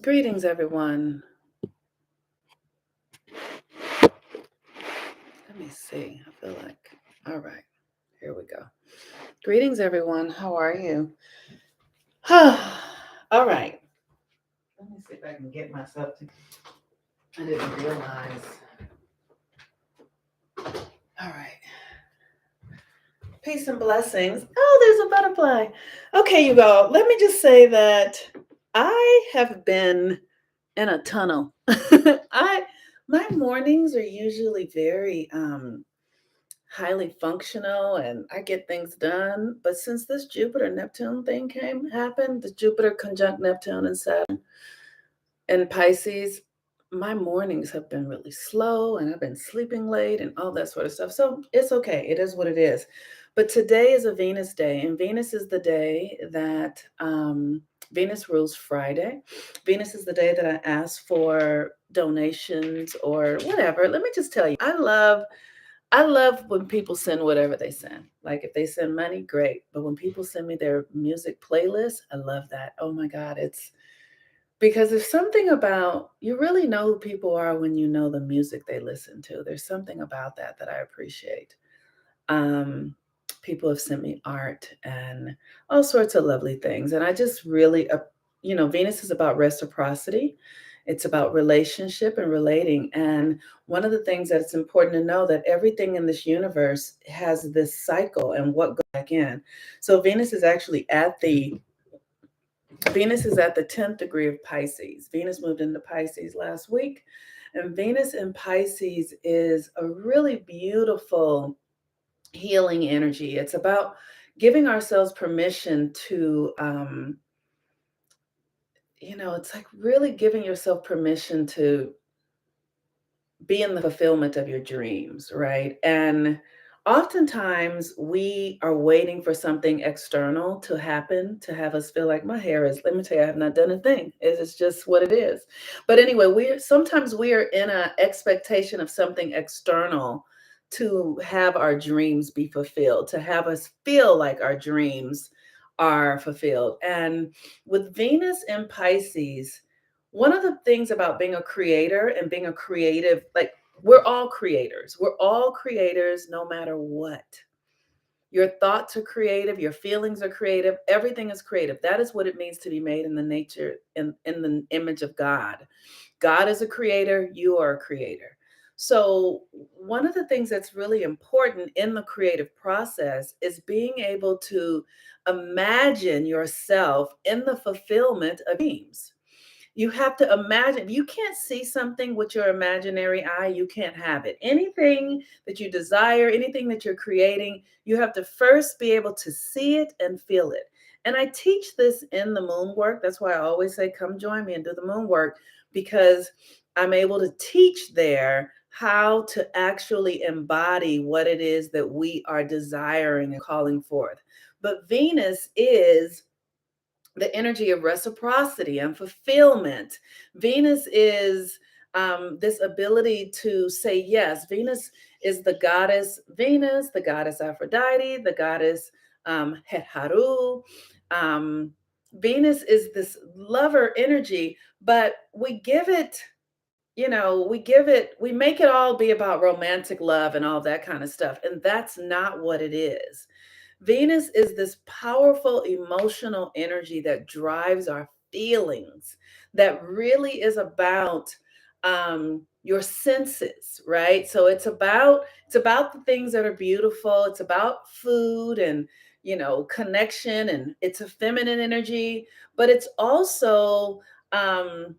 Greetings, everyone. Let me see. I feel like, all right, here we go. Greetings, everyone. How are you? All right. Let me see if I can get myself to. I didn't realize. All right. Peace and blessings. Oh, there's a butterfly. Okay, you go. Let me just say that I have been in a tunnel. I my mornings are usually very highly functional and I get things done. But since this Jupiter Neptune thing happened, the Jupiter conjunct Neptune and Saturn and Pisces, my mornings have been really slow and I've been sleeping late and all that sort of stuff. So it's okay. It is what it is. But today is a Venus day, and Venus is the day that Venus rules Friday. Venus is the day that I ask for donations or whatever. Let me just tell you, I love when people send whatever they send. Like if they send money, great. But when people send me their music playlist, I love that. Oh my God, it's because there's something about you really know who people are when you know the music they listen to. There's something about that that I appreciate. Um, People have sent me art and all sorts of lovely things, and I just really, Venus is about reciprocity. It's about relationship and relating. And one of the things that it's important to know that everything in this universe has this cycle and what goes back in. So Venus is at the 10th degree of Pisces. Venus moved into Pisces last week. And Venus in Pisces is a really beautiful healing energy. It's about giving ourselves permission to, it's like really giving yourself permission to be in the fulfillment of your dreams, right? And oftentimes we are waiting for something external to happen to have us feel like my hair is, let me tell you, I have not done a thing. It's just what it is. But anyway, we are in an expectation of something external to have our dreams be fulfilled, to have us feel like our dreams are fulfilled. And with Venus in Pisces, one of the things about being a creator and being a creative, like we're all creators. We're all creators no matter what. Your thoughts are creative, your feelings are creative, everything is creative. That is what it means to be made in the nature, in the image of God. God is a creator, you are a creator. So, one of the things that's really important in the creative process is being able to imagine yourself in the fulfillment of dreams. You have to imagine. If you can't see something with your imaginary eye, you can't have it. Anything that you desire, anything that you're creating, you have to first be able to see it and feel it. And I teach this in the moon work. That's why I always say, come join me and do the moon work, because I'm able to teach there how to actually embody what it is that we are desiring and calling forth. But Venus is the energy of reciprocity and fulfillment. Venus is this ability to say yes. Venus is the goddess Venus, the goddess Aphrodite, the goddess Hetharu. Um, Venus is this lover energy, but we make it all be about romantic love and all that kind of stuff. And that's not what it is. Venus is this powerful emotional energy that drives our feelings, that really is about your senses, right? So it's about the things that are beautiful. It's about food and connection, and it's a feminine energy, but um,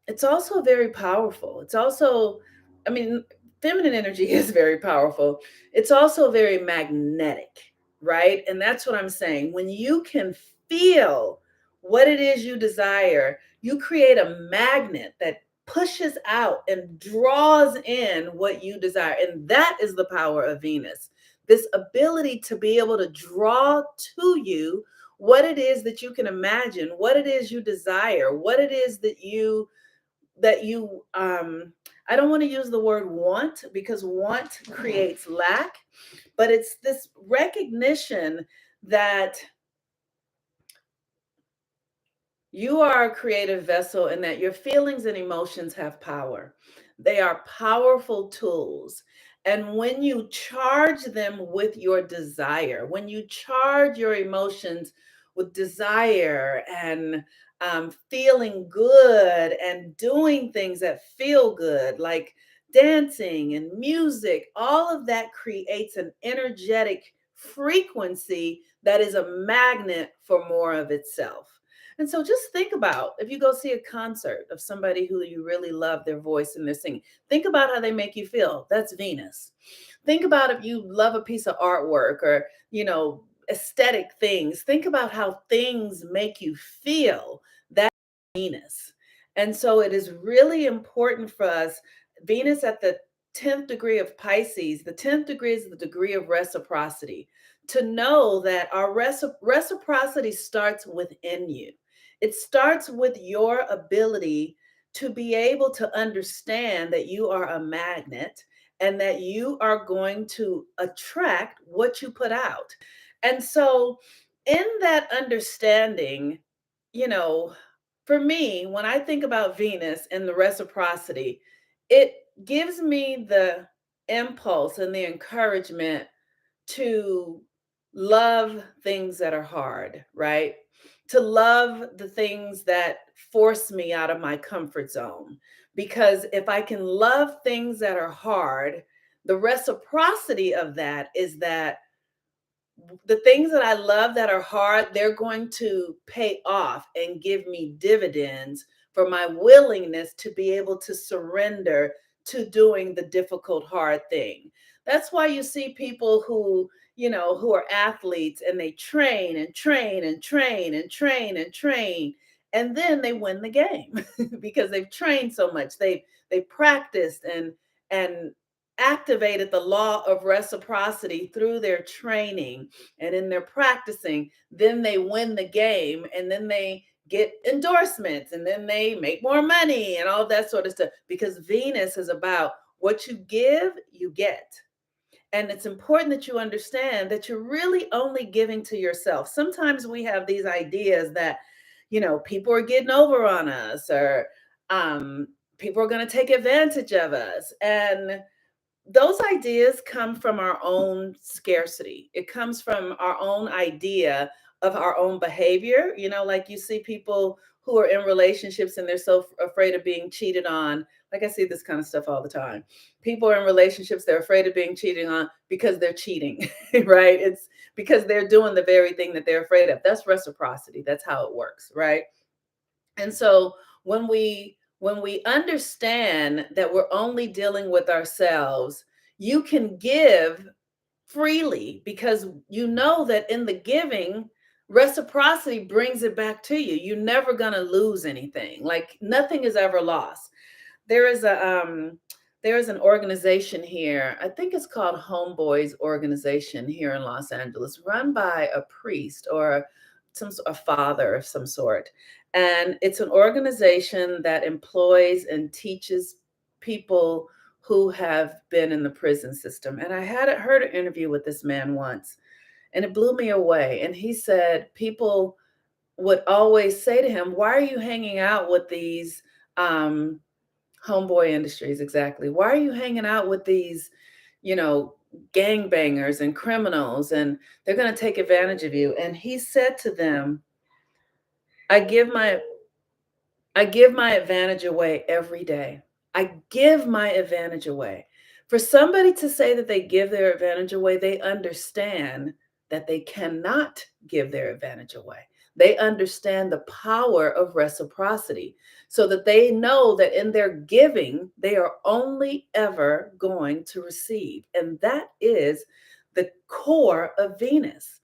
it's also very powerful. It's also, I mean, feminine energy is very powerful. It's also very magnetic, right? And that's what I'm saying. When you can feel what it is you desire, you create a magnet that pushes out and draws in what you desire. And that is the power of Venus. This ability to be able to draw to you what it is that you can imagine, what it is you desire, what it is that you I don't want to use the word want, because want creates lack, but it's this recognition that You are a creative vessel in that your feelings and emotions have power. They are powerful tools. And when you charge them with your desire, when you charge your emotions with desire and feeling good and doing things that feel good, like dancing and music, all of that creates an energetic frequency that is a magnet for more of itself. And so just think about if you go see a concert of somebody who you really love their voice and their singing, think about how they make you feel. That's Venus. Think about if you love a piece of artwork or, aesthetic things. Think about how things make you feel. That's Venus. And so it is really important for us. Venus at the 10th degree of Pisces, the 10th degree is the degree of reciprocity. To know that our reciprocity starts within you. It starts with your ability to be able to understand that you are a magnet and that you are going to attract what you put out. And so, in that understanding, you know, for me, when I think about Venus and the reciprocity, it gives me the impulse and the encouragement to love things that are hard, right? To love the things that force me out of my comfort zone. Because if I can love things that are hard, the reciprocity of that is that the things that I love that are hard, they're going to pay off and give me dividends for my willingness to be able to surrender to doing the difficult, hard thing. That's why you see people who are athletes and they train and train and train and train and train, and then they win the game because they've trained so much. They've practiced and activated the law of reciprocity through their training and in their practicing. Then they win the game and then they get endorsements and then they make more money and all of that sort of stuff, because Venus is about what you give, you get. And it's important that you understand that you're really only giving to yourself. Sometimes we have these ideas that, people are getting over on us, or people are going to take advantage of us. And those ideas come from our own scarcity. It comes from our own idea of our own behavior. Like you see people who are in relationships and they're so afraid of being cheated on. Like I see this kind of stuff all the time. People are in relationships, they're afraid of being cheated on because they're cheating, right? It's because they're doing the very thing that they're afraid of. That's reciprocity. That's how it works, right? And so when we understand that we're only dealing with ourselves, you can give freely because you know that in the giving, reciprocity brings it back to you. You're never going to lose anything. Like nothing is ever lost. There is an organization here. I think it's called Homeboys Organization here in Los Angeles, run by a priest or a father of some sort. And it's an organization that employs and teaches people who have been in the prison system. And I had heard an interview with this man once, and it blew me away. And he said people would always say to him, "Why are you hanging out with these um, homeboy industries?" Exactly. "Why are you hanging out with these, you know, gangbangers and criminals, and they're going to take advantage of you?" And he said to them, "I give my I give my advantage away every day. I give my advantage away." For somebody to say that they give their advantage away, they understand that they cannot give their advantage away. They understand the power of reciprocity so that they know that in their giving, they are only ever going to receive. And that is the core of Venus.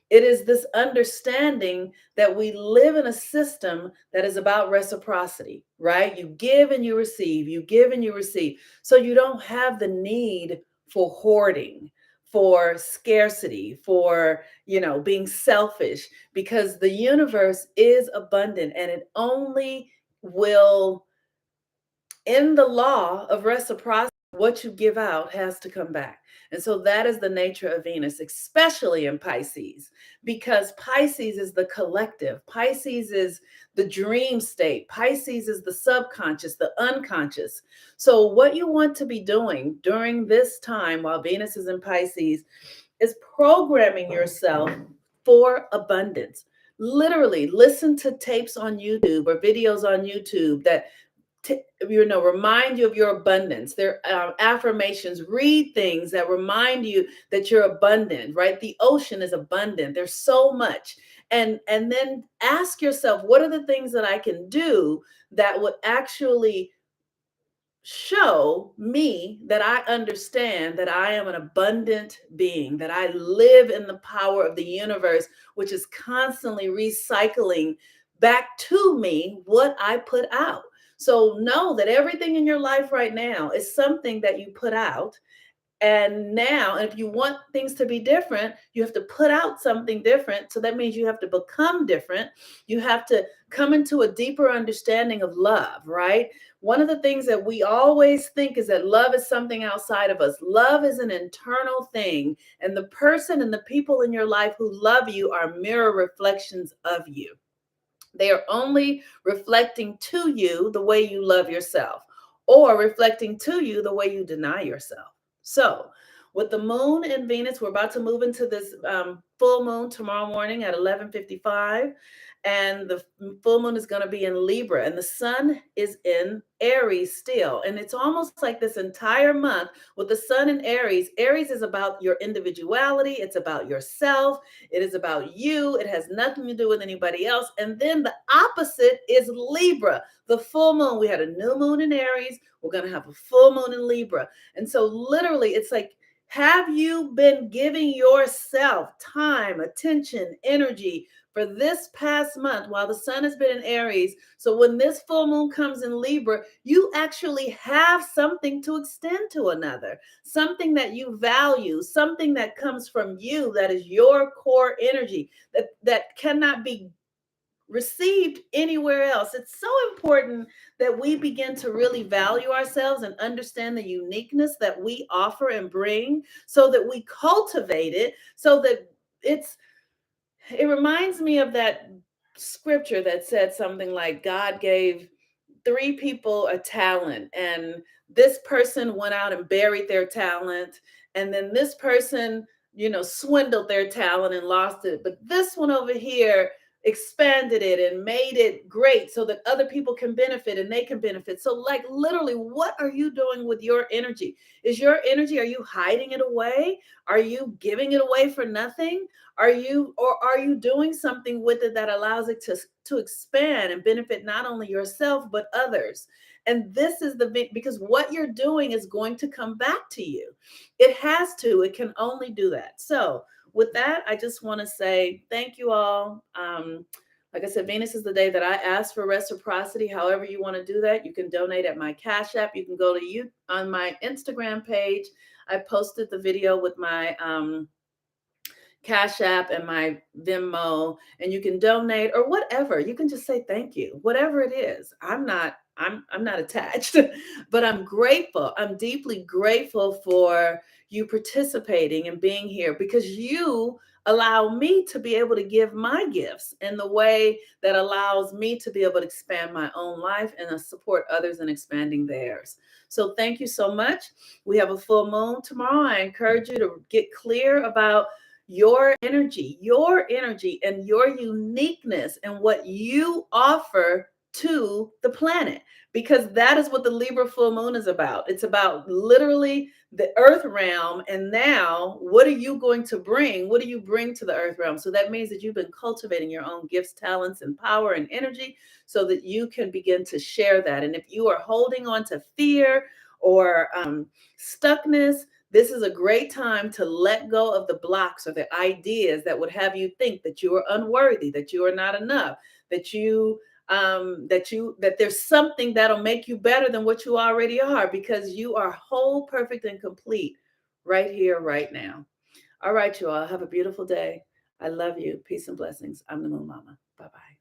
It is this understanding that we live in a system that is about reciprocity, right? You give and you receive, you give and you receive. So you don't have the need for hoarding, for scarcity, for, being selfish, because the universe is abundant and it only will, in the law of reciprocity, what you give out has to come back. And so that is the nature of Venus, especially in Pisces, because Pisces is the collective. Pisces is the dream state. Pisces is the subconscious, the unconscious. So, what you want to be doing during this time while Venus is in Pisces is programming yourself for abundance. Literally, listen to tapes on YouTube or videos on YouTube that remind you of your abundance. There affirmations. Read things that remind you that you're abundant. Right, the ocean is abundant. There's so much, and then ask yourself, what are the things that I can do that would actually show me that I understand that I am an abundant being, that I live in the power of the universe, which is constantly recycling back to me what I put out. So know that everything in your life right now is something that you put out, and now, if you want things to be different, you have to put out something different. So that means you have to become different. You have to come into a deeper understanding of love, right? One of the things that we always think is that love is something outside of us. Love is an internal thing. And the person and the people in your life who love you are mirror reflections of you. They are only reflecting to you the way you love yourself, or reflecting to you the way you deny yourself. So, with the moon and Venus, we're about to move into this full moon tomorrow morning at 11:55, and the full moon is going to be in Libra, and the sun is in Aries still. And it's almost like this entire month with the sun in Aries. Aries is about your individuality, it's about yourself, it is about you. It has nothing to do with anybody else. And then the opposite is Libra, the full moon. We had a new moon in Aries. We're going to have a full moon in Libra. And so, literally, it's like, have you been giving yourself time, attention, energy for this past month while the sun has been in Aries? So, when this full moon comes in Libra, you actually have something to extend to another, something that you value, something that comes from you, that is your core energy, that cannot be received anywhere else. It's so important that we begin to really value ourselves and understand the uniqueness that we offer and bring, so that we cultivate it, so that it's it reminds me of that scripture that said something like, God gave three people a talent, and this person went out and buried their talent, and then this person, swindled their talent and lost it, but this one over here expanded it and made it great so that other people can benefit and they can benefit. So, like, literally, what are you doing with your energy? Is your energy, are you hiding it away? Are you giving it away for nothing? Are you doing something with it that allows it to expand and benefit not only yourself but others? And this is because what you're doing is going to come back to you. It has to. It can only do that. So, with that, I just want to say thank you all. Like I said, Venus is the day that I ask for reciprocity. However you want to do that, you can donate at my Cash App. You can go to you on my Instagram page. I posted the video with my Cash App and my Venmo, and you can donate or whatever. You can just say thank you, whatever it is. I'm not attached, but I'm grateful. I'm deeply grateful for you participating and being here, because you allow me to be able to give my gifts in the way that allows me to be able to expand my own life and support others in expanding theirs. So thank you so much. We have a full moon tomorrow. I encourage you to get clear about your energy and your uniqueness and what you offer to the planet, because that is what the Libra full moon is about. It's about literally the earth realm. And now, what are you going to bring? What do you bring to the earth realm? So that means that you've been cultivating your own gifts, talents, and power and energy so that you can begin to share that. And if you are holding on to fear or stuckness, this is a great time to let go of the blocks or the ideas that would have you think that you are unworthy, that you are not enough, that there's something that'll make you better than what you already are, because you are whole, perfect, and complete right here, right now. All right, you all have a beautiful day. I love you. Peace and blessings. I'm the Moon Mama. Bye bye.